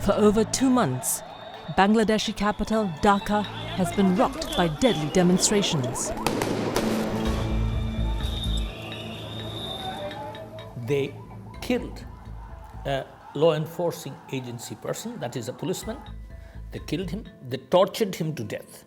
For over 2 months, Bangladeshi capital Dhaka has been rocked by deadly demonstrations. They killed a law enforcing agency person, that is a policeman. They killed him, they tortured him to death.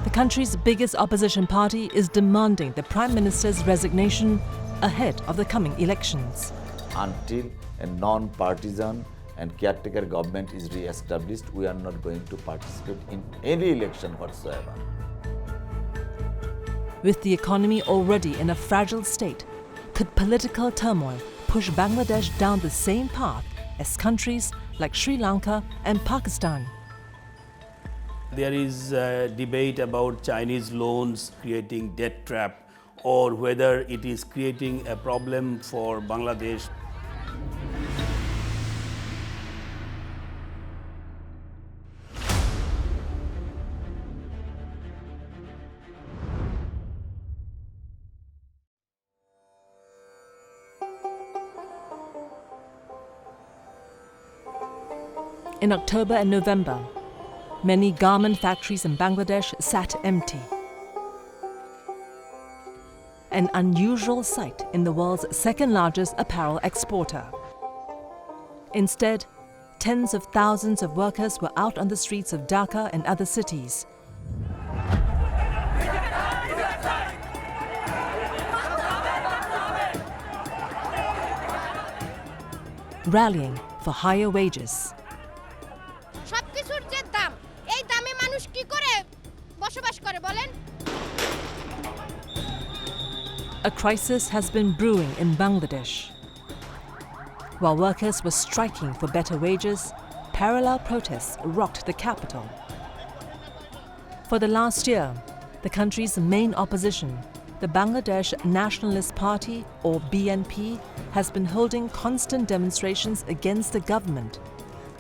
The country's biggest opposition party is demanding the Prime Minister's resignation ahead of the coming elections. Until a non-partisan and caretaker government is re-established, we are not going to participate in any election whatsoever. With the economy already in a fragile state, could political turmoil push Bangladesh down the same path as countries like Sri Lanka and Pakistan? There is a debate about Chinese loans creating debt trap, or whether it is creating a problem for Bangladesh. In October and November, many garment factories in Bangladesh sat empty. An unusual sight in the world's second-largest apparel exporter. Instead, tens of thousands of workers were out on the streets of Dhaka and other cities. Rallying for higher wages. A crisis has been brewing in Bangladesh. While workers were striking for better wages, parallel protests rocked the capital. For the last year, the country's main opposition, the Bangladesh Nationalist Party, or BNP, has been holding constant demonstrations against the government.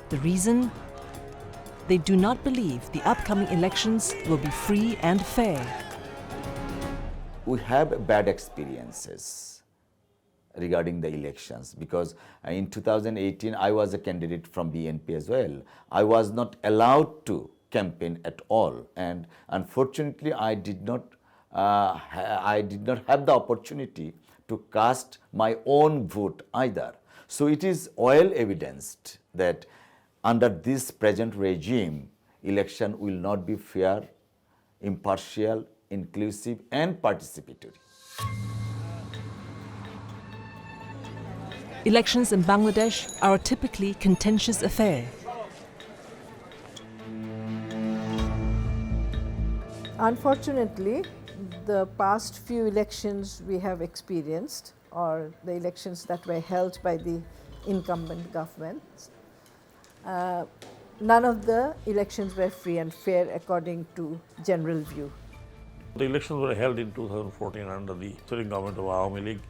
The reason? They do not believe the upcoming elections will be free and fair. We have bad experiences regarding the elections, because in 2018 I was a candidate from BNP as well. I was not allowed to campaign at all, and unfortunately I did not have the opportunity to cast my own vote either. So it is well evidenced that under this present regime, election will not be fair, impartial, inclusive and participatory. Elections in Bangladesh are a typically contentious affair. Unfortunately, the past few elections we have experienced, or the elections that were held by the incumbent governments, none of the elections were free and fair according to general view. The elections were held in 2014 under the sitting government of Awami League,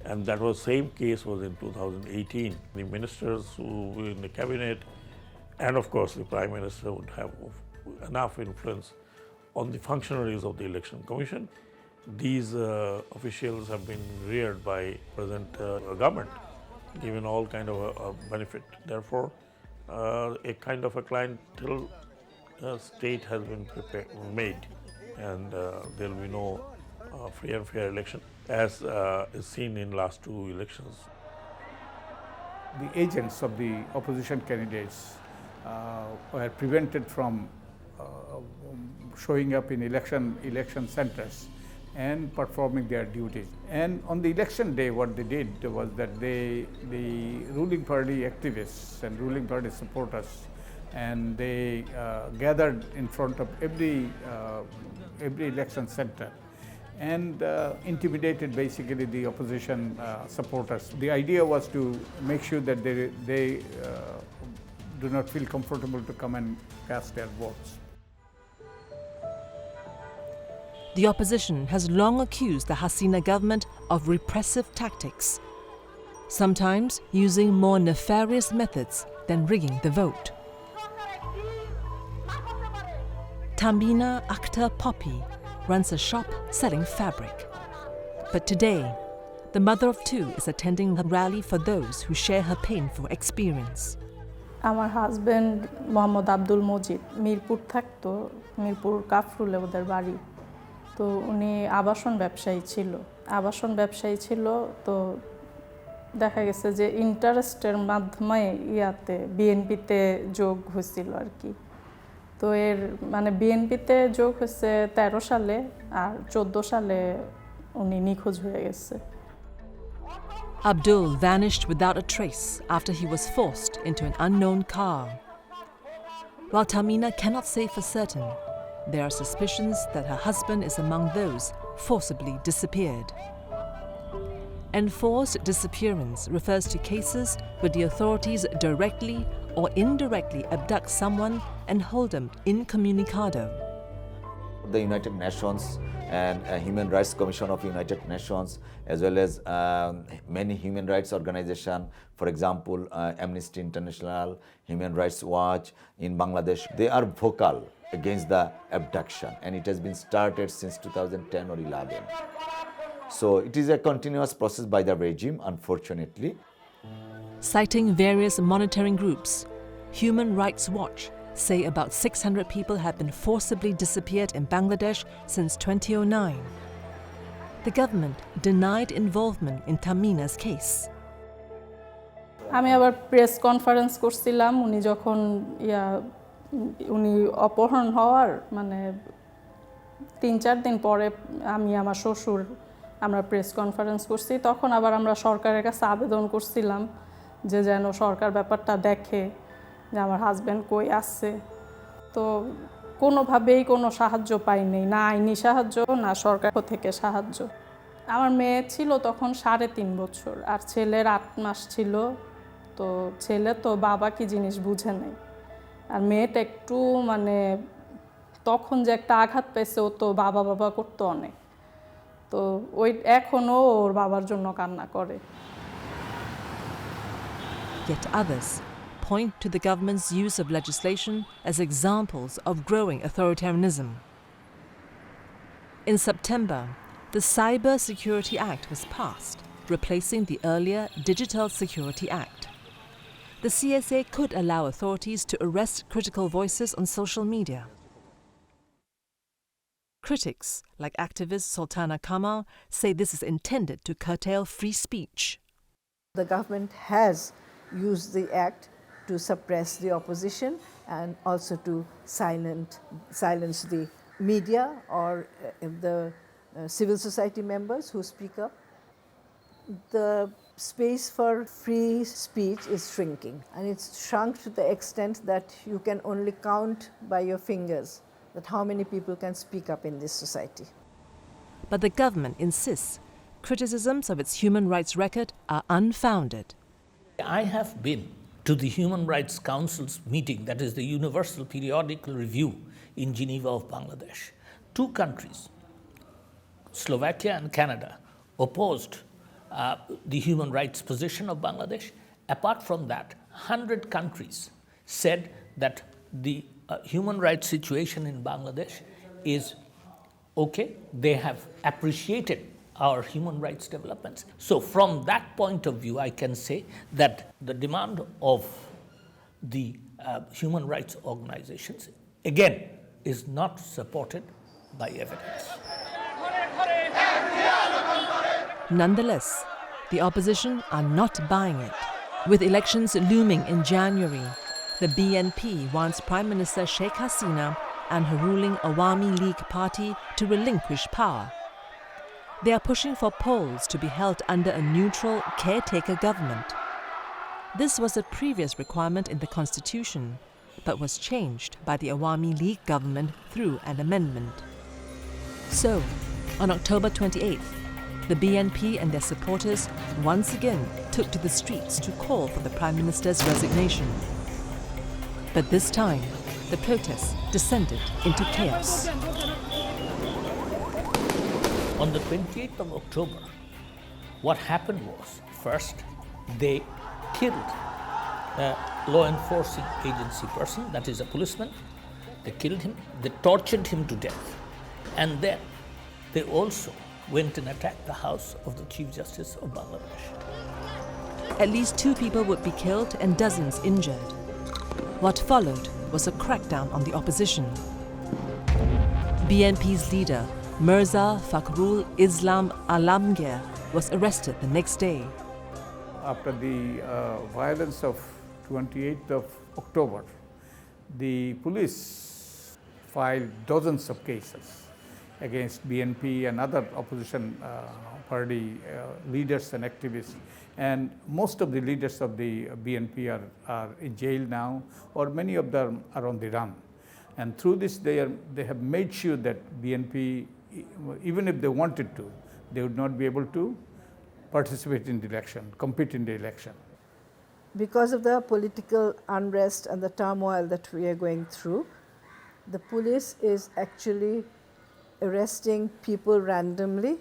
and that was same case was in 2018. The ministers who were in the cabinet, and of course the Prime Minister, would have enough influence on the functionaries of the Election Commission. These officials have been reared by present government, given all kind of a benefit. Therefore, a kind of a clientele state has been made, and there will be no free and fair election, as is seen in last 2 elections. The agents of the opposition candidates were prevented from showing up in election centers and performing their duties. And on the election day, what they did was that the ruling party activists and ruling party supporters, and they gathered in front of every election center and intimidated basically the opposition supporters. The idea was to make sure that they do not feel comfortable to come and cast their votes. The opposition has long accused the Hasina government of repressive tactics, sometimes using more nefarious methods than rigging the vote. Tambina Akhtar Poppy runs a shop selling fabric. But today, the mother of 2 is attending a rally for those who share her painful experience. আমার husband Mohammad Abdul Majid Mirpur থাকতো, মিরপুর কাফরুলে ওদের বাড়ি। তো উনি আবাসন ব্যবসায়ী ছিল। তো দেখা গেছে যে ইন্টারেস্টের মাধ্যমে বিএনপিতে যোগ হয়েছিল আর কি। তো এর মানে বিএনপিতে যোগ হয়েছে 13 সালে, আর 14 সালে উনি নিখোঁজ হয়ে গেছে। Abdul vanished without a trace after he was forced into an unknown car. While Tamina cannot say for certain, there are suspicions that her husband is among those forcibly disappeared. Enforced disappearance refers to cases where the authorities directly or indirectly abduct someone and hold them incommunicado. The United Nations and Human Rights Commission of United Nations, as well as many human rights organizations, for example, Amnesty International, Human Rights Watch in Bangladesh, they are vocal against the abduction, and it has been started since 2010 or 11. So it is a continuous process by the regime, unfortunately. Citing various monitoring groups, Human Rights Watch say about 600 people have been forcibly disappeared in Bangladesh since 2009. The government denied involvement in Tamina's case. আমি আবার press conference করছিলাম উনি অপহরণ হওয়ার মানে 3-4 দিন পরে আমি আমার শ্বশুর আমরা প্রেস কনফারেন্স করছি। তখন আবার আমরা সরকারের কাছে আবেদন করছিলাম যে যেন সরকার ব্যাপারটা দেখে যে আমার হাজব্যান্ড কই আছে। তো কোনোভাবেই কোনো সাহায্য পাইনি, না আইনি সাহায্য না সরকার থেকে সাহায্য। আমার মেয়ে ছিল তখন 3.5 বছর, আর ছেলের 8 মাস ছিল। তো ছেলে তো বাবা কি জিনিস বুঝে নেই, আর মেয়েটা একটু মানে তখন যে একটা আঘাত পেয়েছে, ও তো বাবা করতো অনেক। তো এখনো ওর বাবার জন্য কান্না করে। Yet others point to the government's use of legislation as examples of growing authoritarianism. In September, the Cyber Security Act was passed, replacing the earlier Digital Security Act. The CSA could allow authorities to arrest critical voices on social media. Critics, like activist Sultana Kamal, say this is intended to curtail free speech. The government has used the act to suppress the opposition and also to silence the media or the civil society members who speak up. The space for free speech is shrinking, and it's shrunk to the extent that you can only count by your fingers that how many people can speak up in this society. But the government insists criticisms of its human rights record are unfounded. I have been to the Human Rights Council's meeting, that is the Universal Periodical Review in Geneva of Bangladesh. 2 countries, Slovakia and Canada, opposed the human rights position of Bangladesh. Apart from that, 100 countries said that the human rights situation in Bangladesh is okay. They have appreciated our human rights developments. So from that point of view, I can say that the demand of the human rights organizations, again, is not supported by evidence. Nonetheless, the opposition are not buying it. With elections looming in January, the BNP wants Prime Minister Sheikh Hasina and her ruling Awami League party to relinquish power. They are pushing for polls to be held under a neutral caretaker government. This was a previous requirement in the constitution, but was changed by the Awami League government through an amendment. So, on October 28th, the BNP and their supporters once again took to the streets to call for the Prime Minister's resignation. But this time, the protests descended into chaos. On the 28th of October, what happened was, first, they killed a law enforcing agency person, that is a policeman. They killed him, they tortured him to death. And then they also went and attacked the house of the Chief Justice of Bangladesh. At least 2 people would be killed and dozens injured. What followed was a crackdown on the opposition. BNP's leader, Mirza Fakhrul Islam Alamgir, was arrested the next day. After the violence of 28th of October, the police filed dozens of cases against BNP and other opposition party leaders and activists. And most of the leaders of the BNP are in jail now, or many of them are on the run. And through this, they have made sure that BNP, even if they wanted to, they would not be able to participate in the election, compete in the election. Because of the political unrest and the turmoil that we are going through, the police is actually arresting people randomly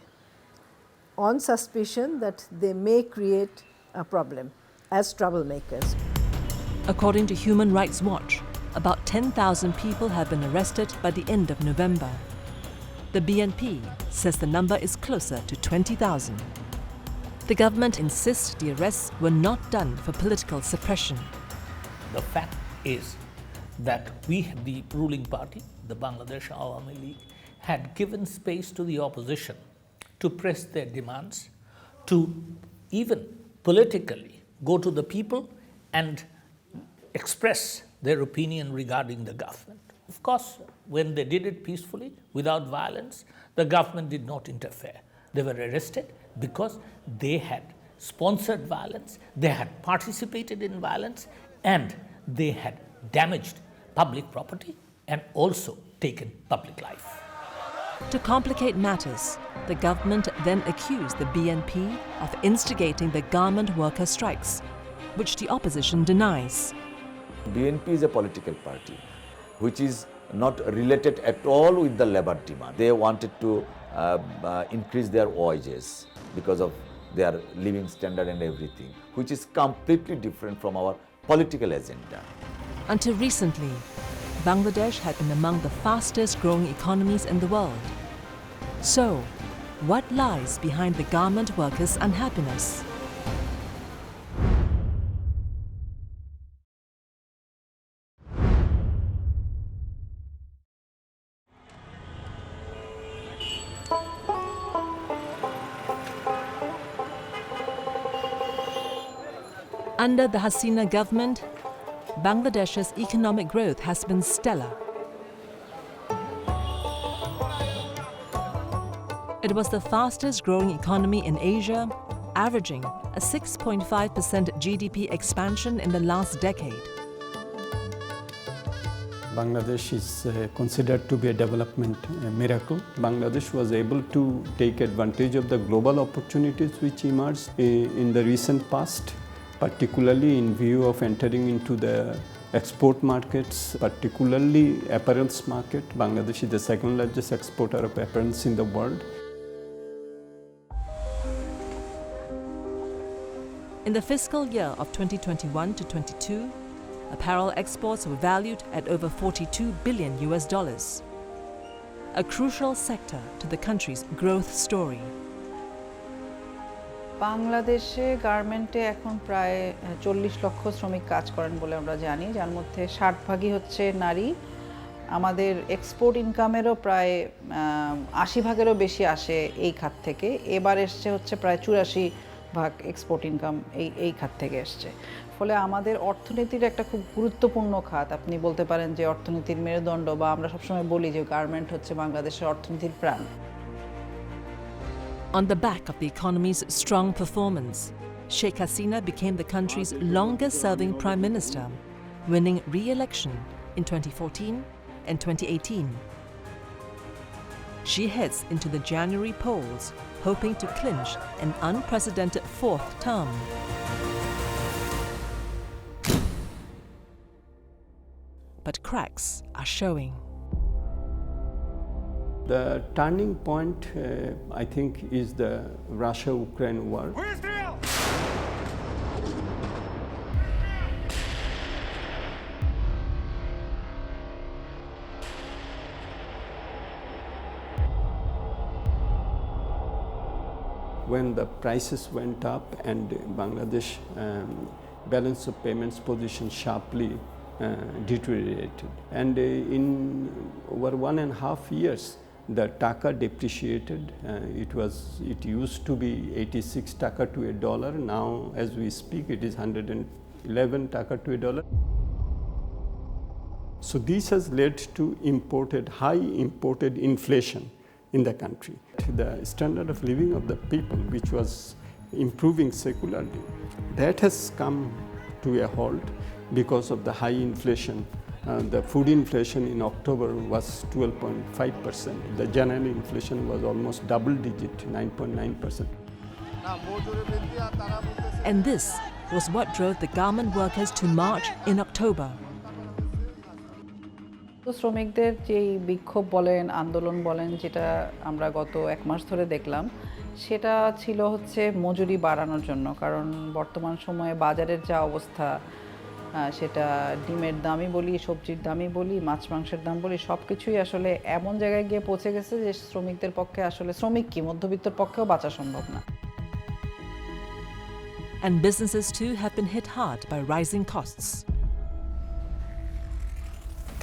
on suspicion that they may create a problem as troublemakers. According to Human Rights Watch, about 10,000 people have been arrested by the end of November. The BNP says the number is closer to 20,000. The government insists the arrests were not done for political suppression. The fact is that we, the ruling party, the Bangladesh Awami League, had given space to the opposition to press their demands, to even politically go to the people and express their opinion regarding the government. Of course, when they did it peacefully, without violence, the government did not interfere. They were arrested because they had sponsored violence, they had participated in violence, and they had damaged public property and also taken public life. To complicate matters, the government then accused the BNP of instigating the garment worker strikes, which the opposition denies. BNP is a political party which is not related at all with the labor demand. They wanted to increase their wages because of their living standard and everything, which is completely different from our political agenda. Until recently, Bangladesh had been among the fastest growing economies in the world. So, what lies behind the garment workers' unhappiness? Under the Hasina government, Bangladesh's economic growth has been stellar. It was the fastest growing economy in Asia, averaging a 6.5% GDP expansion in the last decade. Bangladesh is considered to be a development miracle. Bangladesh was able to take advantage of the global opportunities which emerged in the recent past, particularly in view of entering into the export markets, particularly apparels market. Bangladesh is the second largest exporter of apparels in the world. In the fiscal year of 2021 to 22, apparel exports were valued at over $42 billion, a crucial sector to the country's growth story. বাংলাদেশে গার্মেন্টে এখন প্রায় 40 লক্ষ শ্রমিক কাজ করেন বলে আমরা জানি, যার মধ্যে 60% হচ্ছে নারী। আমাদের এক্সপোর্ট ইনকামেরও প্রায় 80%-এরও বেশি আসে এই খাত থেকে। এবার এসছে হচ্ছে প্রায় 84% এক্সপোর্ট ইনকাম এই খাত থেকে এসছে। ফলে আমাদের অর্থনীতির একটা খুব গুরুত্বপূর্ণ খাত, আপনি বলতে পারেন যে অর্থনীতির মেরুদণ্ড, বা আমরা সবসময় বলি যে গার্মেন্ট হচ্ছে বাংলাদেশের অর্থনীতির প্রাণ। On the back of the economy's strong performance, Sheikh Hasina became the country's longest-serving prime minister, winning re-election in 2014 and 2018. She heads into the January polls, hoping to clinch an unprecedented fourth term. But cracks are showing. The turning point, I think, is the Russia-Ukraine war. When the prices went up and Bangladesh balance of payments position sharply deteriorated. And in over 1.5 years, the taka depreciated. It used to be 86 taka to $1. Now, as we speak, it is 111 taka to $1. So this has led to high imported inflation in the country. The standard of living of the people, which was improving secularly, that has come to a halt because of the high inflation. The food inflation in October was 12.5%. The general inflation was almost double digit, 9.9%. And this was what drove the garment workers to march in October. তো শ্রমিকদের যেই বিক্ষোভ বলেন, আন্দোলন বলেন, যেটা আমরা গত 1 মাস ধরে দেখলাম, সেটা ছিল হচ্ছে মজুরি বাড়ানোর জন্য। কারণ বর্তমান সময়ে বাজারের যা অবস্থা, সেটা ডিমের দামই বলি, সবজির দামই বলি, মাছ মাংসের দাম বলি, সব কিছুই আসলে এমন জায়গায় গিয়ে পৌঁছে গেছে যে শ্রমিকদের পক্ষে আসলে শ্রমিক কি মধ্যবিত্তর পক্ষেও বাঁচা সম্ভব না। And businesses too have been hit hard by rising costs.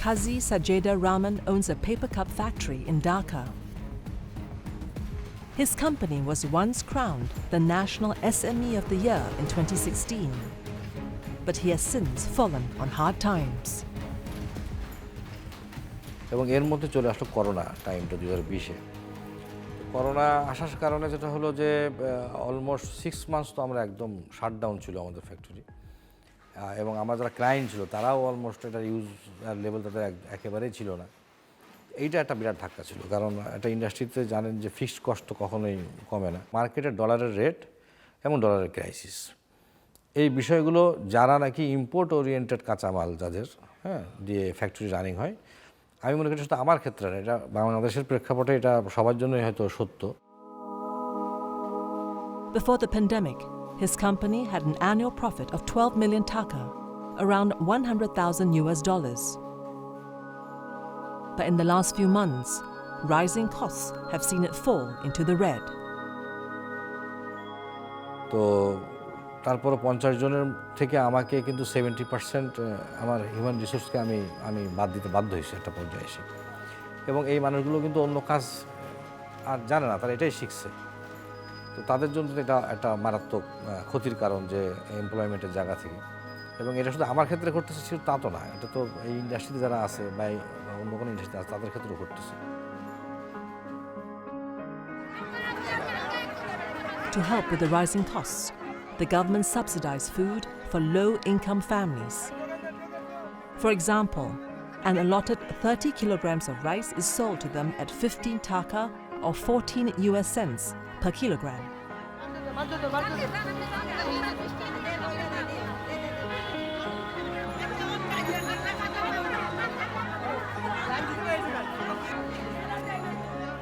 Kazi Sajeda Rahman owns a paper cup factory in Dhaka. His company was once crowned the National SME of the Year in 2016, but he has since fallen on hard times. এবং এর মধ্যে চলে আসলো corona টাইমটা 2020-এ। Corona আসার কারণে যেটা হলো যে অলমোস্ট 6 মান্থস তো আমরা একদম শাটডাউন ছিল আমাদের ফ্যাক্টরি, এবং আমার যারা ক্লায়েন্ট ছিল তারাও অলমোস্ট এটা ইউজ লেভেল তাদের একেবারেই ছিল না। এইটা একটা বিরাট ধাক্কা ছিল, কারণ একটা ইন্ডাস্ট্রিতে জানেন যে ফিক্সড কস্ট তো কখনোই কমে না। মার্কেটে ডলারের রেট এবং ডলারের ক্রাইসিস, এই বিষয়গুলো যারা নাকি ইম্পোর্ট ওরিয়েন্টেড কাঁচামাল যাদের দিয়ে ফ্যাক্টরি রানিং হয়, আমি মনে করি শুধু আমার ক্ষেত্রে না, এটা বাংলাদেশের প্রেক্ষাপটে এটা সবার জন্যই হয়তো সত্য। Before the pandemic, his company had an annual profit of 12 million taka, around $100,000. But in the last few months, rising costs have seen it fall into the red. তো তারপরে 50 জনের থেকে আমাকে কিন্তু 70% আমার হিউম্যান রিসোর্সকে আমি বাদ দিতে বাধ্য হয়েছি একটা পর্যায়ে এসে। এবং এই মানুষগুলো কিন্তু অন্য কাজ আর জানে না, তারা এটাই শিখছে। তো তাদের জন্য এটা একটা মারাত্মক ক্ষতির কারণ যে এমপ্লয়মেন্টের জায়গা থেকে। এবং এটা শুধু আমার ক্ষেত্রে ঘটতেছে ছিল তা তো না, এটা তো এই ইন্ডাস্ট্রিতে যারা আছে বা অন্য কোনো ইন্ডাস্ট্রিতে আছে তাদের ক্ষেত্রেও ঘটতেছে। To help with the rising costs, the government subsidized food for low-income families. For example, an allotted 30 kilograms of rice is sold to them at 15 taka or 14 US cents per kilogram.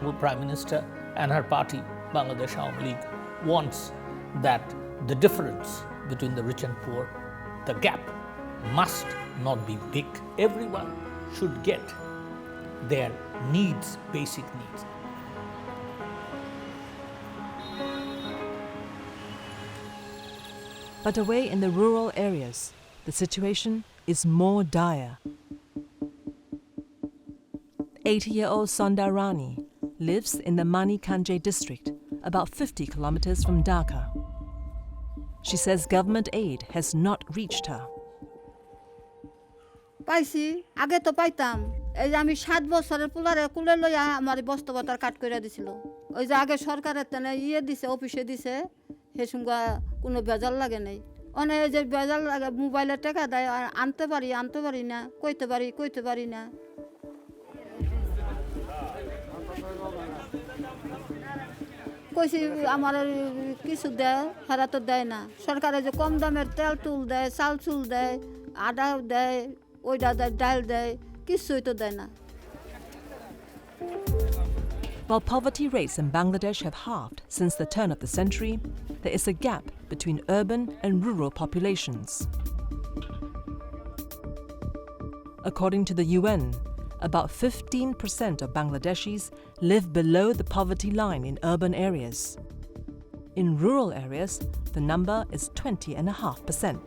The Prime Minister and her party, Bangladesh Awami League, wants that the difference between the rich and poor, the gap, must not be big. Everyone should get their needs, basic needs. But away in the rural areas, the situation is more dire. 80-year-old Sondarani lives in the Manikanje district, about 50 kilometers from Dhaka. She says government aid has not reached her. পাইছি, আগে তো পাইতাম। এই যে আমি 7 বছরের পুলারে কুলে লইয়া আমার বস্তাবতার কাট করে দিছিল। ওই যে আগে সরকারের তেনে দিছে, অফিসে দিছে, সে সঙ্গে কোনো বেজাল লাগে নাই। অনেক যে বেজাল লাগে, মোবাইলে টাকা দেয়, আনতে পারি না, কইতে পারি না। কইছি আমার কিছু দেয়, হেরা তো দেয় না। সরকারে যে কম দামের তেল তুল দেয়, চাল চুল দেয়, আদা দেয়, ওইটা দেয়, ডাল দেয়, কিছুই তো দেয় না। While poverty rates in Bangladesh have halved since the turn of the century, there is a gap between urban and rural populations. According to the UN, about 15% of Bangladeshis live below the poverty line in urban areas. In rural areas, the number is 20.5%.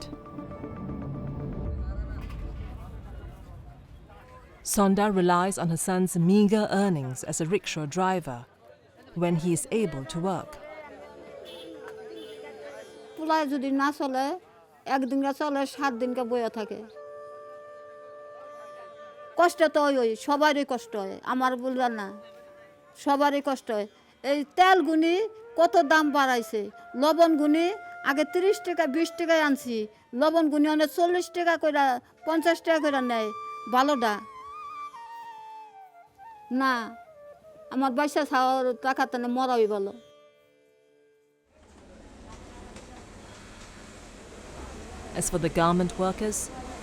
Sonda relies on her son's meager earnings as a rickshaw driver when he is able to work. পোলায় যদি না চলে একদিনকে চলে 7 দিনকে বইয়া থাকে কষ্ট তো ওই সবারই কষ্ট হয় আমার বলবার না সবারই কষ্ট হয় এই তেল গুনি কত দাম বাড়াইছে লবণ গুনি আগে 30 টাকা 20 টাকায় আনছি লবণ গুনি অনেক 40 টাকা কইরা 50 টাকা কইরা নেয় ভালোটা না আমার পয়সা খাওয়ার টাকাতে মরাই ভালো As for the garment workers,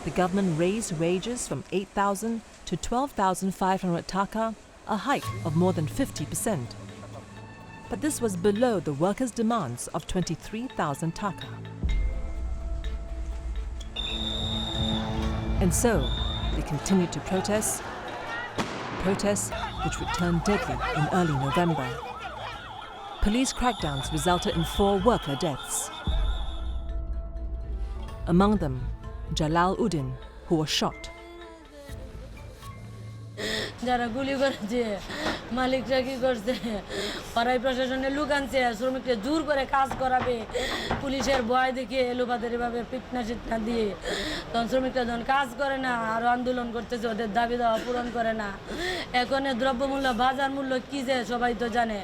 the government raised wages from 8,000 to 12,500 taka, a hike of more than 50%. But this was below the workers' demands of 23,000 taka. And so, they continued to protests which would turn deadly in early November. Police crackdowns resulted in 4 worker deaths. Among them, Jalal Uddin, who was shot. যারা গুলি করেছে মালিকরা কি করছে পাড়ায় প্রশাসনের লোক আনছে শ্রমিকরা জোর করে কাজ করাবে পুলিশের ভয় দেখে এলোপাতারিভাবে পিটনা সিটনা দিয়ে তখন শ্রমিকরা যখন কাজ করে না আরও আন্দোলন করতেছে ওদের দাবি দেওয়া পূরণ করে না এখন দ্রব্যমূল্য বাজার মূল্য কী যে সবাই তো জানে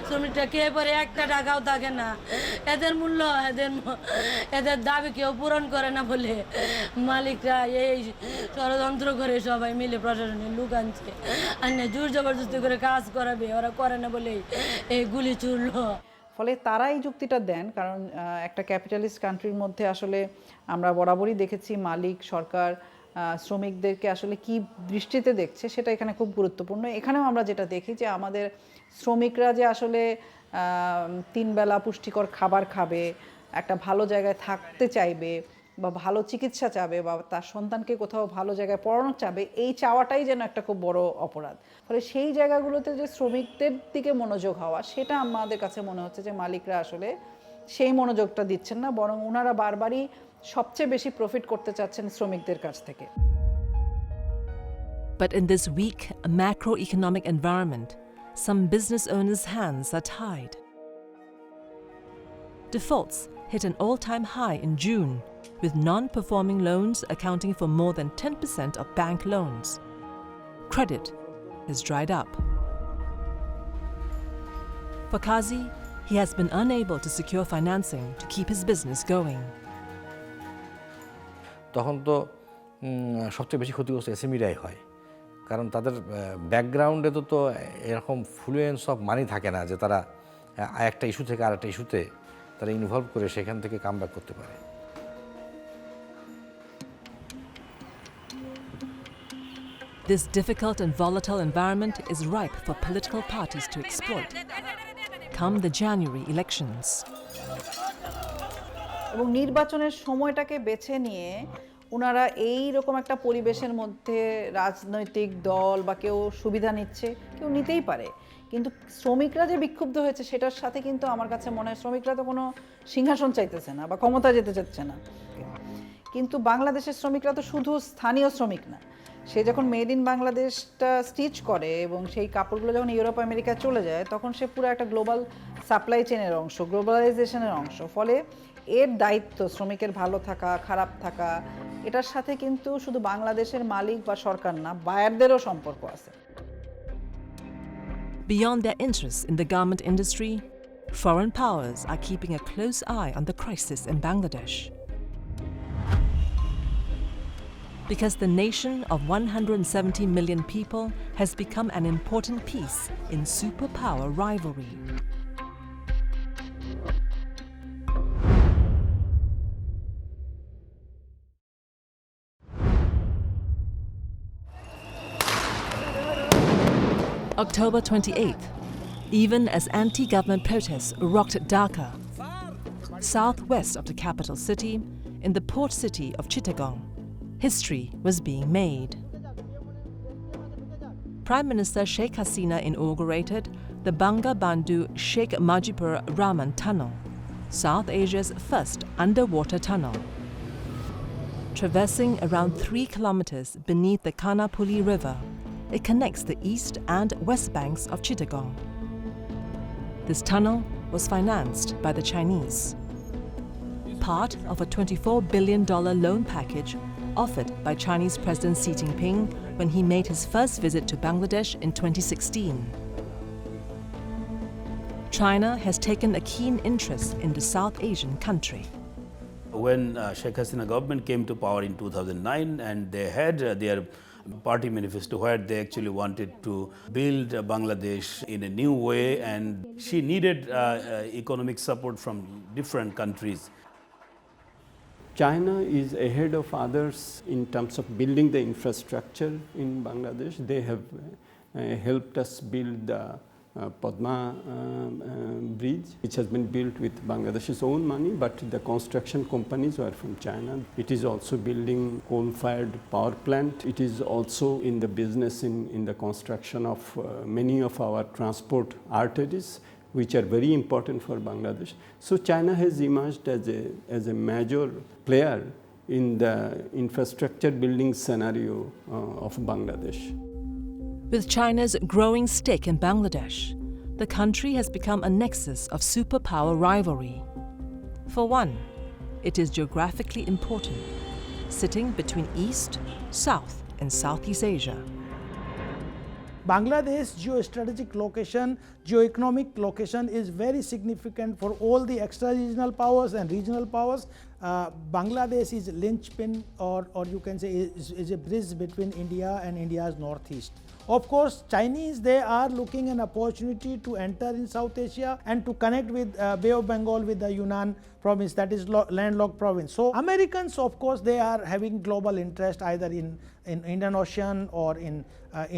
শ্রমিকরা কে পরে একটা টাকাও থাকে না এদের মূল্য এদের দাবি কেউ পূরণ করে না বলে মালিকরা এই ষড়যন্ত্র করে সবাই মিলে প্রশাসনের লোক আনছে আর জোর জবরদস্তি করে কাজ করাবে ওরা করে না বলেই এই গুলি চুরলো ফলে তারা এই যুক্তিটা দেন কারণ একটা ক্যাপিটালিস্ট কান্ট্রির মধ্যে আসলে আমরা বরাবরই দেখেছি মালিক সরকার শ্রমিকদেরকে আসলে কি দৃষ্টিতে দেখছে সেটা এখানে খুব গুরুত্বপূর্ণ এখানেও আমরা যেটা দেখি যে আমাদের শ্রমিকরা যে আসলে 3 বেলা পুষ্টিকর খাবার খাবে একটা ভালো জায়গায় থাকতে চাইবে বা ভালো চিকিৎসা চাবে বা তার সন্তানকে কোথাও ভালো জায়গায় পড়ানো চাবে এই চাওয়াটাই যেন একটা খুব বড় অপরাধ ফলে সেই জায়গাগুলোতে যে শ্রমিকদের দিকে মনোযোগ হওয়া সেটা আমাদের কাছে মনে হচ্ছে যে মালিকরা আসলে সেই মনোযোগটা দিচ্ছেন না বরং ওনারা বারবারই সবচেয়ে বেশি প্রফিট করতে চাচ্ছেন শ্রমিকদের কাছ থেকে But in this weak macroeconomic environment, some business owners' hands are tied. Defaults hit an all-time high in June, with non-performing loans accounting for more than 10% of bank loans. Credit has dried up. For Kazi, he has been unable to secure financing to keep his business going. তখন তো সবচেয়ে বেশি ক্ষতিগ্রস্ত এসএমইরাই হয় কারণ তাদের ব্যাকগ্রাউন্ডে তো এরকম ফ্লুয়েন্স অফ মানি থাকে না যে তারা একটা ইস্যু থেকে আরেকটা ইস্যুতে তারা ইনভলভ করে সেখান থেকে কামব্যাক করতে পারে This difficult and volatile environment is ripe for political parties to exploit. Come the January elections. এবং নির্বাচনের সময়টাকে বেছে নিয়ে ওনারা এই রকম একটা পরিবেশের মধ্যে রাজনৈতিক দল বা কেউ সুবিধা নিচ্ছে কেউ নিতেই পারে কিন্তু শ্রমিকরা যে বিক্ষুব্ধ হয়েছে সেটার সাথে কিন্তু আমার কাছে মনে হয় শ্রমিকরা তো কোনো সিংহাসন চাইতেছে না বা ক্ষমতা যেতে চাচ্ছে না কিন্তু বাংলাদেশের শ্রমিকরা তো শুধু স্থানীয় শ্রমিক না সে যখন মেড ইন বাংলাদেশটা স্টিচ করে এবং সেই কাপড়গুলো যখন ইউরোপ আমেরিকা চলে যায় তখন সে পুরো একটা গ্লোবাল সাপ্লাই চেনের অংশ গ্লোবালাইজেশনের অংশ ফলে এর দায়িত্ব শ্রমিকের ভালো থাকা খারাপ থাকা এটার সাথে কিন্তু শুধু বাংলাদেশের মালিক বা সরকার না বায়ারদেরও সম্পর্ক আছে Beyond their interests in the garment industry, foreign powers are keeping a close eye on the crisis in Bangladesh. Because the nation of 170 million people has become an important piece in superpower rivalry. October 28th, even as anti-government protests rocked Dhaka, southwest of the capital city, in the port city of Chittagong, history was being made. Prime Minister Sheikh Hasina inaugurated the Banga Bandhu Sheikh Mujibur Rahman Tunnel, South Asia's first underwater tunnel. Traversing around 3 kilometers beneath the Kanapuli River, it connects the east and west banks of Chittagong. This tunnel was financed by the Chinese, part of a $24 billion loan package offered by Chinese President Xi Jinping when he made his first visit to Bangladesh in 2016. China has taken a keen interest in the South Asian country. When Sheikh Hasina government came to power in 2009, and they had their party manifesto where they actually wanted to build Bangladesh in a new way, and she needed economic support from different countries. China is ahead of others in terms of building the infrastructure in Bangladesh. They have helped us build the Padma bridge, which has been built with Bangladesh's own money, but the construction companies were from China. It is also building coal-fired power plant. It is also in the business in the construction of many of our transport arteries, which are very important for Bangladesh. So China has emerged as a major player in the infrastructure building scenario of Bangladesh. With China's growing stake in Bangladesh, the country has become a nexus of superpower rivalry. For one, it is geographically important, sitting between East, South, and Southeast Asia. Bangladesh geostrategic location, geoeconomic location is very significant for all the extra-regional powers and regional powers. Bangladesh is a linchpin, or you can say is a bridge between India and India's northeast. Of course, Chinese, they are looking an opportunity to enter in South Asia and to connect with Bay of Bengal with the Yunnan province, that is landlocked province. So Americans, of course, they are having global interest either in Indian Ocean or in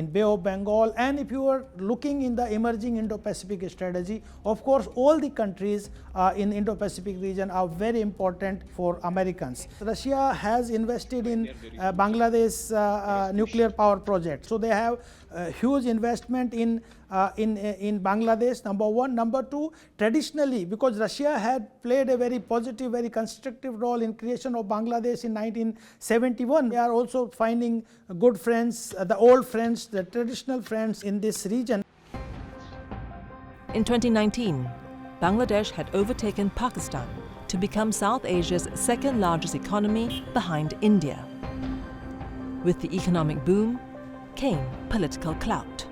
Bay of Bengal. And if you are looking in the emerging Indo-Pacific strategy, of course, all the countries in Indo-Pacific region are very important for Americans. Russia has invested in Bangladesh nuclear power project. So they have huge investment in Bangladesh, number one. Number two, traditionally, because Russia had played a very positive, very constructive role in creation of Bangladesh in 1971, they are also finding good friends, the old friends, the traditional friends in this region. In 2019, Bangladesh had overtaken Pakistan to become South Asia's second largest economy behind India. With the economic boom came political clout.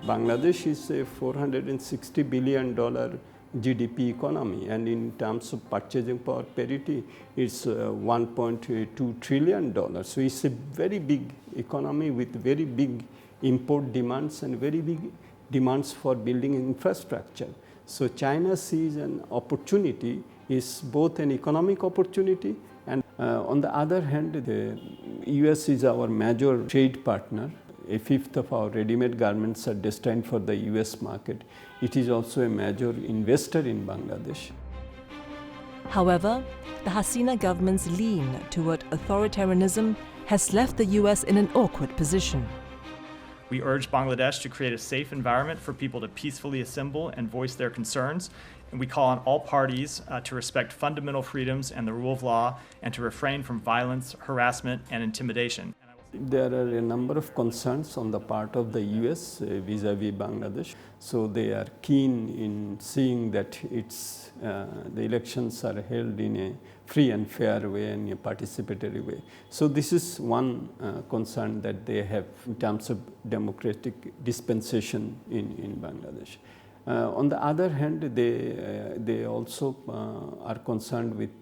Bangladesh is a $460 billion GDP economy, and in terms of purchasing power parity, it's $1.2 trillion. So it's a very big economy with very big import demands and very big demands for building infrastructure. So China sees an opportunity, is both an economic opportunity and on the other hand, the US is our major trade partner. A fifth of our ready-made garments are destined for the US market. It is also a major investor in Bangladesh. However, the Hasina government's lean toward authoritarianism has left the US in an awkward position. We urge Bangladesh to create a safe environment for people to peacefully assemble and voice their concerns. And we call on all parties to respect fundamental freedoms and the rule of law and to refrain from violence, harassment, and intimidation. There are a number of concerns on the part of the US vis-a-vis Bangladesh. So they are keen in seeing that the elections are held in a free and fair way and a participatory way. So this is one concern that they have in terms of democratic dispensation in Bangladesh. On the other hand, they also are concerned with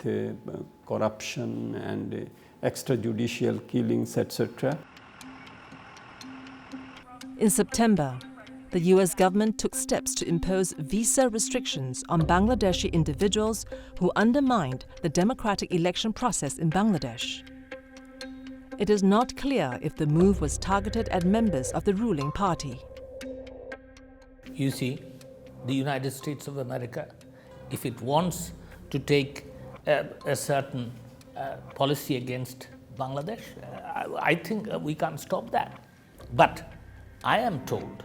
corruption and extrajudicial killings, etc. In September, the US government took steps to impose visa restrictions on Bangladeshi individuals who undermined the democratic election process in Bangladesh. It is not clear if the move was targeted at members of the ruling party. You see, the United States of America, if it wants to take a certain policy against Bangladesh, I think we can't stop that. But I am told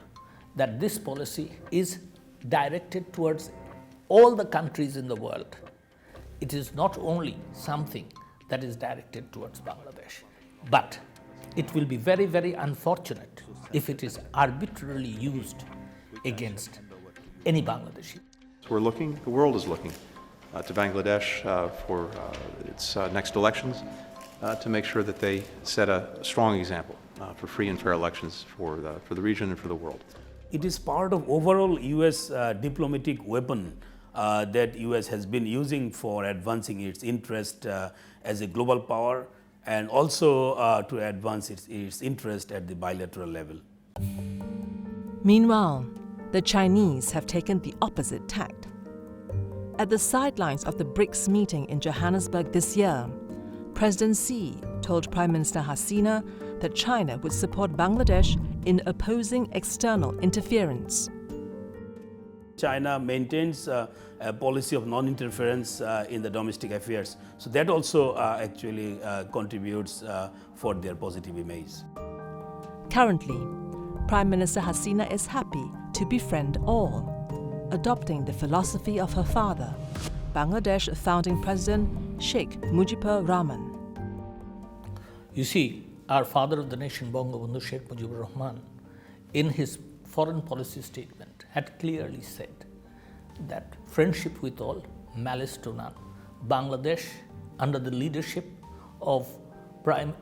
that this policy is directed towards all the countries in the world. It is not only something that is directed towards Bangladesh. But it will be very, very unfortunate if it is arbitrarily used against any Bangladeshi. We're looking, the world is looking to Bangladesh for its next elections to make sure that they set a strong example for free and fair elections for the region and for the world. It is part of overall US diplomatic weapon that US has been using for advancing its interest as a global power and also to advance its interest at the bilateral level. Meanwhile, the Chinese have taken the opposite tact. At the sidelines of the BRICS meeting in Johannesburg this year, President Xi told Prime Minister Hasina that China would support Bangladesh in opposing external interference. China maintains a policy of non-interference in the domestic affairs. So that also actually contributes for their positive image. Currently, Prime Minister Hasina is happy to befriend all, adopting the philosophy of her father, Bangladesh founding president Sheikh Mujibur Rahman. You see, our father of the nation, Bangabandhu Sheikh Mujibur Rahman, in his foreign policy statement had clearly said that friendship with all, malice to none. Bangladesh, under the leadership of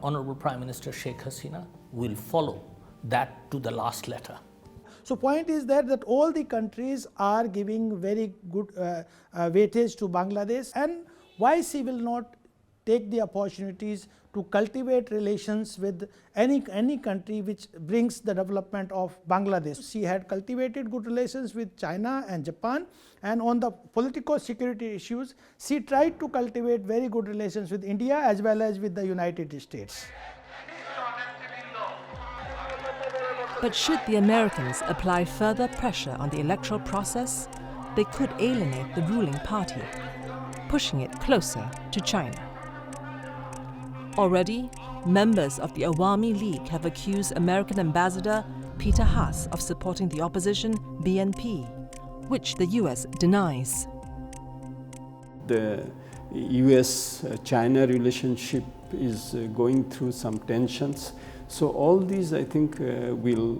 Honorable Prime Minister Sheikh Hasina, will follow that to the last letter. So point is that all the countries are giving very good weightage to Bangladesh, and why she will not take the opportunities to cultivate relations with any country which brings the development of Bangladesh. She had cultivated good relations with China and Japan, and on the political security issues, she tried to cultivate very good relations with India as well as with the United States. But should the Americans apply further pressure on the electoral process, they could alienate the ruling party, pushing it closer to China. Already, members of the Awami League have accused American Ambassador Peter Haas of supporting the opposition BNP, which the US denies. The US-China relationship is going through some tensions. So all these, I think, will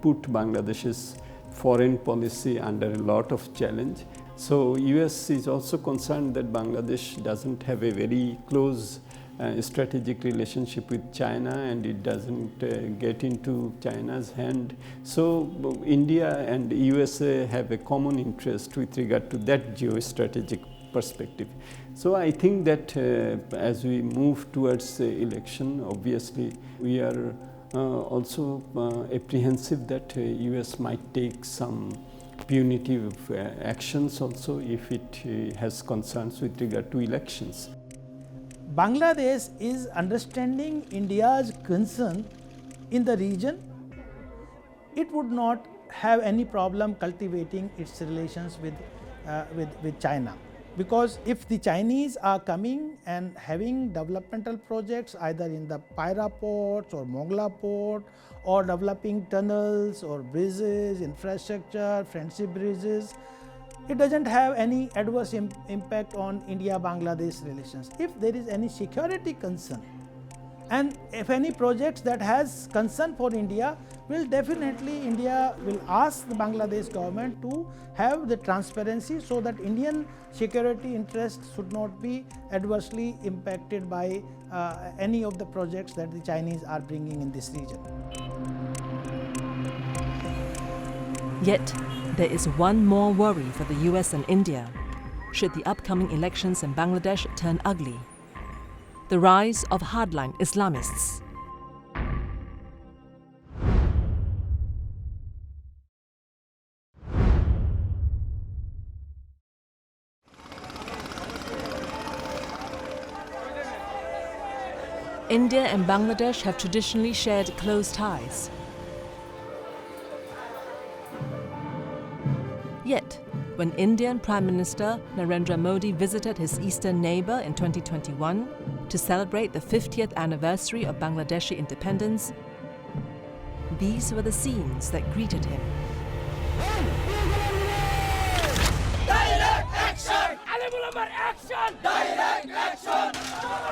put Bangladesh's foreign policy under a lot of challenge. So US is also concerned that Bangladesh doesn't have a very close strategic relationship with China, and it doesn't get into China's hand. So India and USA have a common interest with regard to that geostrategic perspective. So I think that as we move towards the election, obviously we are also apprehensive that US might take some punitive actions also if it has concerns with regard to elections. Bangladesh is understanding India's concern in the region. It would not have any problem cultivating its relations with China. Because if the Chinese are coming and having developmental projects either in the Paira ports or Mongla port, or developing tunnels or bridges, infrastructure, friendship bridges, it doesn't have any adverse impact on India-Bangladesh relations. If there is any security concern, and if any projects that has concern for India, India will ask the Bangladesh government to have the transparency so that Indian security interests should not be adversely impacted by any of the projects that the Chinese are bringing in this region. Yet, there is one more worry for the US and India, should the upcoming elections in Bangladesh turn ugly: the rise of hardline Islamists. India and Bangladesh have traditionally shared close ties. Yet, when Indian Prime Minister Narendra Modi visited his eastern neighbour in 2021 to celebrate the 50th anniversary of Bangladeshi independence, these were the scenes that greeted him. Direct action! Alim Ulama action! Direct action!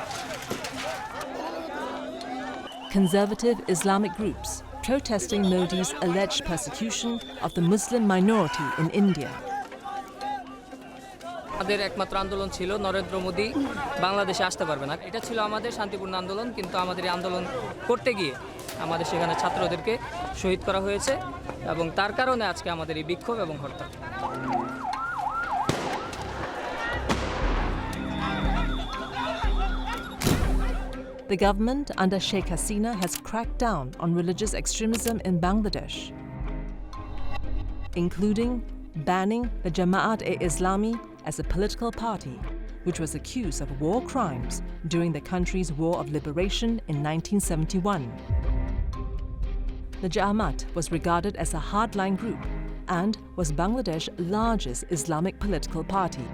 conservative Islamic groups protesting Modi's alleged persecution of the Muslim minority in India. আমাদের একমাত্র আন্দোলন ছিল নরেন্দ্র মোদি বাংলাদেশে আসতে পারবে না। এটা ছিল আমাদের শান্তিপূর্ণ আন্দোলন, কিন্তু আমাদের এই আন্দোলন করতে গিয়ে আমাদের সেখানে ছাত্রদেরকে শহীদ করা হয়েছে এবং তার কারণে আজকে আমাদের এই বিক্ষোভ এবং হরতাল। The government under Sheikh Hasina has cracked down on religious extremism in Bangladesh, including banning the Jamaat-e-Islami as a political party, which was accused of war crimes during the country's War of Liberation in 1971. The Jamaat was regarded as a hardline group and was Bangladesh's largest Islamic political party.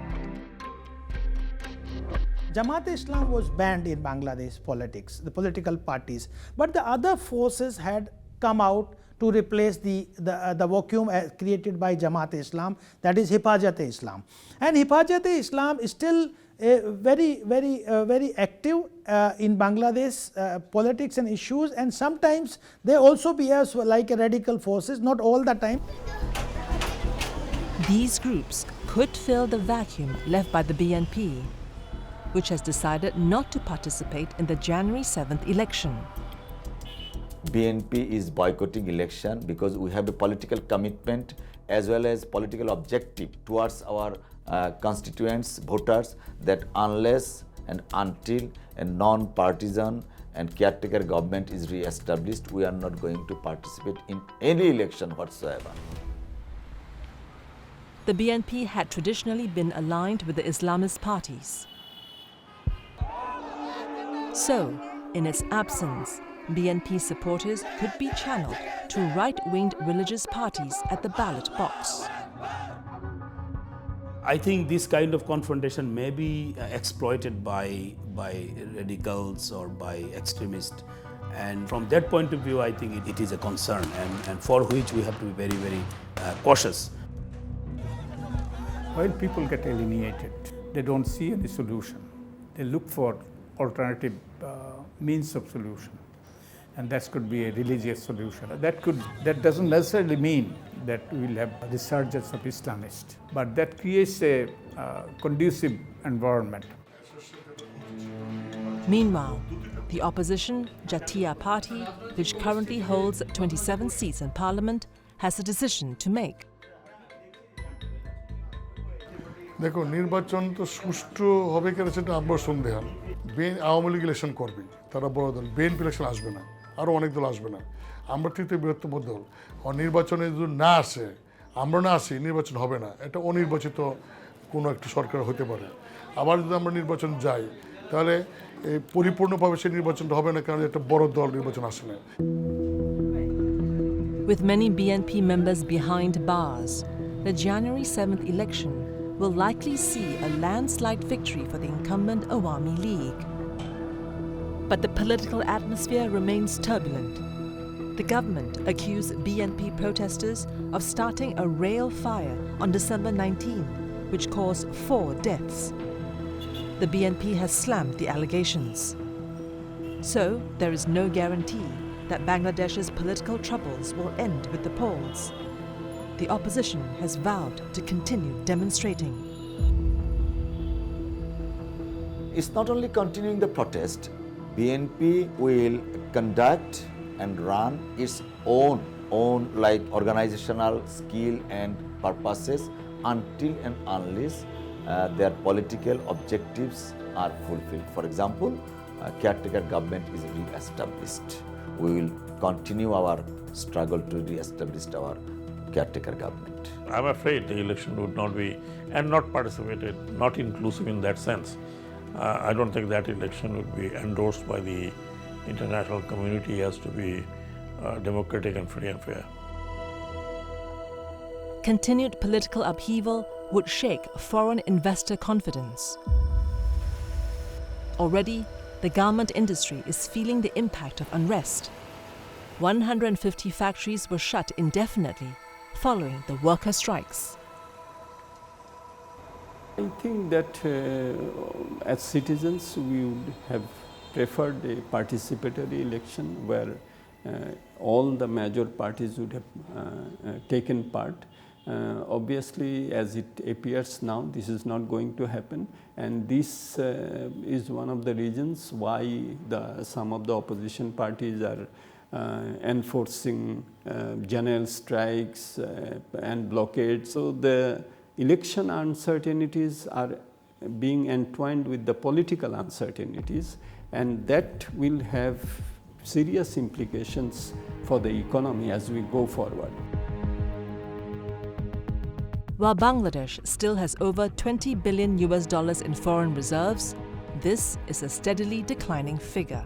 Jamaat-e-Islam was banned in Bangladesh politics, the political parties, but the other forces had come out to replace the vacuum created by Jamaat-e-Islam, that is Hifazat-e-Islam. And Hifazat-e-Islam is still very active in Bangladesh politics and issues, and sometimes they also behave like a radical forces, not all the time. These groups could fill the vacuum left by the BNP, which has decided not to participate in the January 7th election. BNP is boycotting election because we have a political commitment as well as political objective towards our constituents, voters, that unless and until a non-partisan and caretaker government is re-established, we are not going to participate in any election whatsoever. The BNP had traditionally been aligned with the Islamist parties. So, in its absence, BNP supporters could be channeled to right-winged religious parties at the ballot box. I think this kind of confrontation may be exploited by radicals or by extremists, and from that point of view I think it is a concern and for which we have to be very cautious. While people get alienated, they don't see any solution. They look for alternative means of solution, and that could be a religious solution. That doesn't necessarily mean that we will have a resurgence of Islamists, but that creates a conducive environment. Meanwhile, the opposition Jatiya Party, which currently holds 27 seats in parliament, has a decision to make. দেখো, নির্বাচন তো সুষ্ঠু হবে কিনা সেটা আমার সন্দেহান। Awami League election করবে, তারা বড় দল। বিএনপি ইলেকশন আসবে না, আরও অনেক দল আসবে না। আমরা তৃতীয় বৃহত্তম দল। নির্বাচনে যদি না আসে, আমরা না আসি, নির্বাচন হবে না। এটা অনির্বাচিত কোনো একটা সরকার হতে পারে। আবার যদি আমরা নির্বাচন যাই, তাহলে পরিপূর্ণভাবে সেই নির্বাচনটা হবে না, কারণ একটা বড় দল নির্বাচন আসে না। With many BNP members behind bars, the January 7th election will likely see a landslide victory for the incumbent Awami League. But the political atmosphere remains turbulent. The government accused BNP protesters of starting a rail fire on December 19, which caused 4 deaths. The BNP has slammed the allegations. So, there is no guarantee that Bangladesh's political troubles will end with the polls. The opposition has vowed to continue demonstrating. It's not only continuing the protest, BNP will conduct and run its own like organizational skill and purposes until and unless their political objectives are fulfilled. For example, caretaker government is re-established. We will continue our struggle to re-establish our caretaker government. I'm afraid the election would not be, and not participated, not inclusive in that sense. I don't think that election would be endorsed by the international community as to be democratic and free and fair. Continued political upheaval would shake foreign investor confidence. Already, the garment industry is feeling the impact of unrest. 150 factories were shut indefinitely following the worker strikes. I think that as citizens we would have preferred a participatory election where all the major parties would have taken part. Obviously, as it appears now, this is not going to happen, and this is one of the reasons why some of the opposition parties are enforcing general strikes and blockades. So the election uncertainties are being entwined with the political uncertainties, and that will have serious implications for the economy as we go forward. While Bangladesh still has over $20 billion in foreign reserves, this is a steadily declining figure.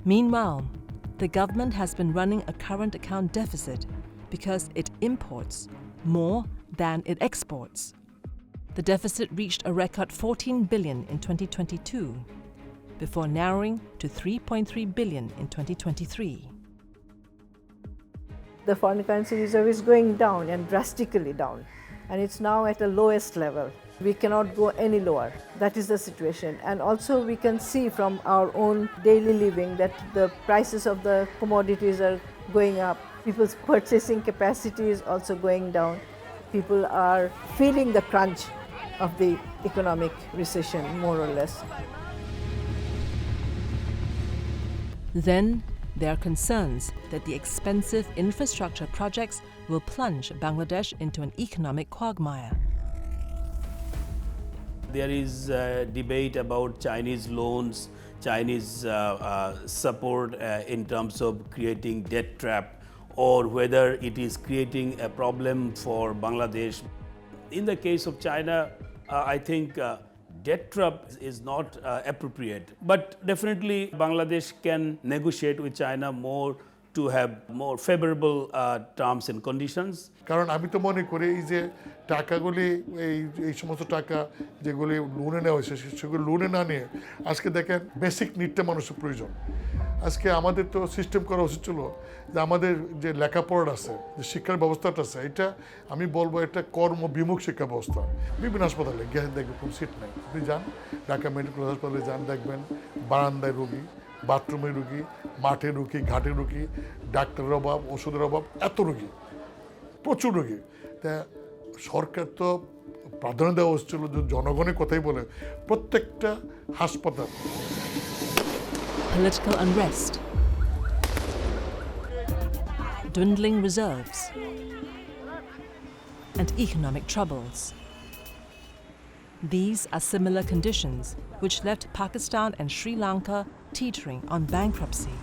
Meanwhile, the government has been running a current account deficit because it imports more than it exports. The deficit reached a record $14 billion in 2022, before narrowing to $3.3 billion in 2023. The foreign currency reserve is going down and drastically down, and it's now at the lowest level. We cannot go any lower. That is the situation. And also we can see from our own daily living that the prices of the commodities are going up. People's purchasing capacity is also going down. People are feeling the crunch of the economic recession, more or less. Then there are concerns that the expensive infrastructure projects will plunge Bangladesh into an economic quagmire. There is a debate about Chinese loans, Chinese support in terms of creating debt trap, or whether it is creating a problem for Bangladesh. In the case of China, I think debt trap is not appropriate, but definitely Bangladesh can negotiate with China more to have more favorable terms and conditions. কারণ আমি তো মনে করি এই যে টাকাগুলি এই সমস্ত টাকা যেগুলি লোনে নেওয়া হয়েছে সেগুলো লোনে না নিয়ে আজকে দেখেন বেসিক নিডটা মানুষের প্রয়োজন। আজকে আমাদের তো সিস্টেম করা উচিত ছিল যে আমাদের যে লেখাপড়া আছে, যে শিক্ষার ব্যবস্থাটা আছে, এটা আমি বলবো এটা কর্মবিমুখ শিক্ষা ব্যবস্থা। বিভিন্ন হাসপাতালে গিয়ে দেখবেন কোনো সিট নেই। আপনি যান ঢাকা মেডিকেল হাসপাতালে যান, দেখবেন বারান্দায় রোগী, বাথরুমে রোগী, মাঠে রোগী, ঘাটে রোগী, ডাক্তারের অভাব, ওষুধের অভাব, এত রোগী, প্রচুর রোগী। তা সরকার তো প্রাধান্য দেওয়া হচ্ছিল যে জনগণের কথাই বলে প্রত্যেকটা হাসপাতাল। Political unrest, dwindling reserves, and economic troubles. These are similar conditions which left Pakistan and Sri Lanka teetering on bankruptcy.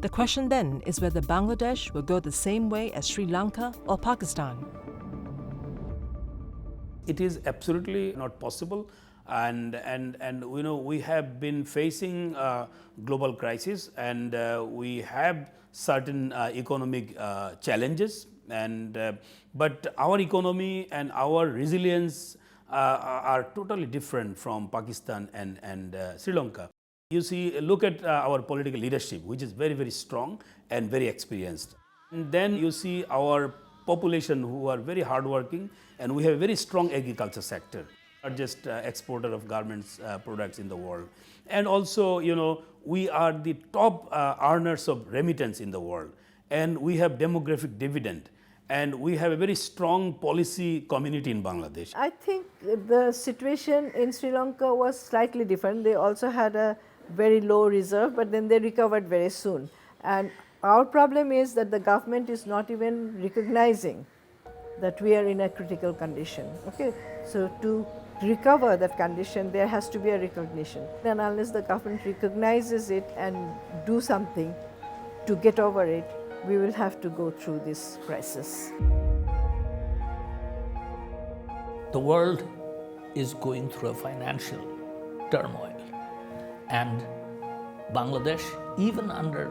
The question then is whether Bangladesh will go the same way as Sri Lanka or Pakistan. It is absolutely not possible, and you know, we have been facing global crisis, and we have certain economic challenges, and but our economy and our resilience are totally different from Pakistan and Sri Lanka. You see, look at our political leadership, which is very, very strong and very experienced. And then you see our population who are very hardworking, and we have a very strong agriculture sector, largest exporter of garments products in the world. And also, you know, we are the top earners of remittance in the world, and we have demographic dividend, and we have a very strong policy community in Bangladesh. I think the situation in Sri Lanka was slightly different. They also had a very low reserve, but then they recovered very soon. And our problem is that the government is not even recognizing that we are in a critical condition. Okay, so to recover that condition, there has to be a recognition. And unless the government recognizes it and do something to get over it, we will have to go through this crisis. The world is going through a financial turmoil, and Bangladesh, even under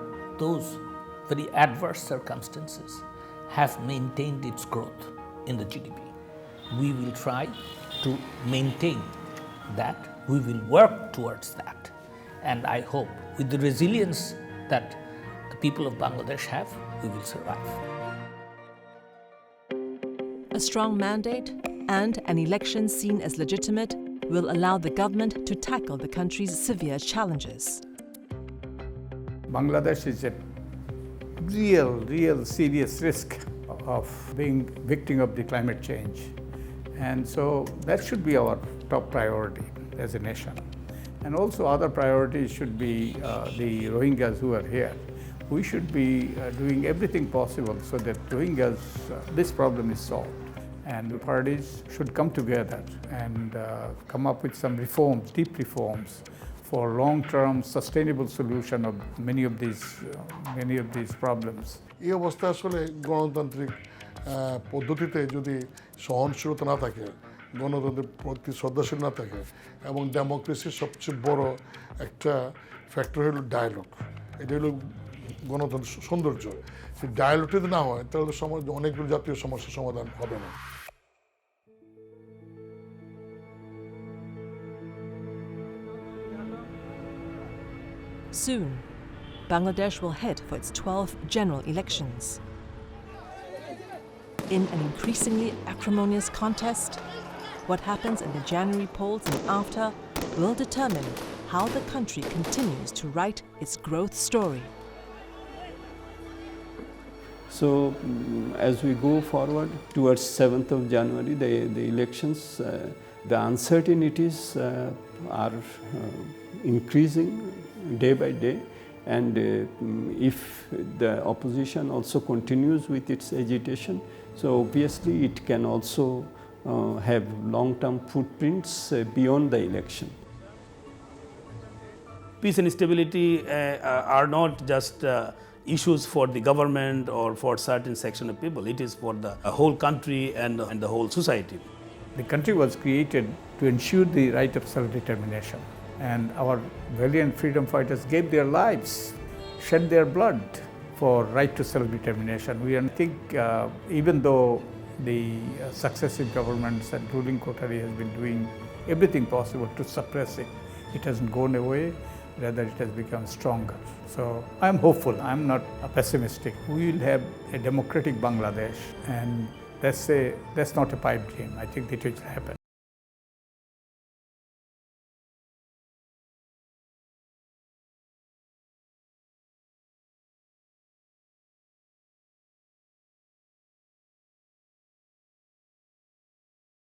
those very adverse circumstances, have maintained its growth in the GDP. We will try to maintain that. We will work towards that. And I hope with the resilience that the people of Bangladesh have, we will survive. A strong mandate and an election seen as legitimate will allow the government to tackle the country's severe challenges. Bangladesh is a real serious risk of being victim of the climate change. And so that should be our top priority as a nation. And also other priorities should be the Rohingyas who are here. We should be doing everything possible so that Rohingyas, this problem is solved. And the parties should come together and come up with some reforms, deep reforms, for long-term sustainable solution of many of these problems. এই অবস্থা আসলে গণতান্ত্রিক পদ্ধতিতে যদি সহনশীলতা না থাকে, গণতন্ত্রের প্রতি শ্রদ্ধাশীল না থাকে এবং ডেমোক্রেসির সবচেয়ে বড় একটা ফ্যাক্টর হলো ডায়ালগ। এটা হলো গণতন্ত্রের সৌন্দর্য। সেই ডায়ালগটা যদি না হয় তাহলে সমাজ অনেকগুলো জাতীয় সমস্যার সমাধান হবে না। Soon, Bangladesh will head for its 12th general elections. In an increasingly acrimonious contest, what happens in the January polls and after will determine how the country continues to write its growth story. So as we go forward towards 7th of January, the elections, the uncertainties are increasing day by day, and if the opposition also continues with its agitation, so obviously it can also have long-term footprints beyond the election. Peace and stability are not just issues for the government or for certain section of people. It is for the whole country and the whole society. The country was created to ensure the right of self-determination. And our valiant freedom fighters gave their lives, shed their blood for right to self-determination. I think even though the successive governments and ruling coterie has been doing everything possible to suppress it, it hasn't gone away, rather it has become stronger. So I'm hopeful, I'm not pessimistic. We will have a democratic Bangladesh, and that's not a pipe dream. I think that it will happen.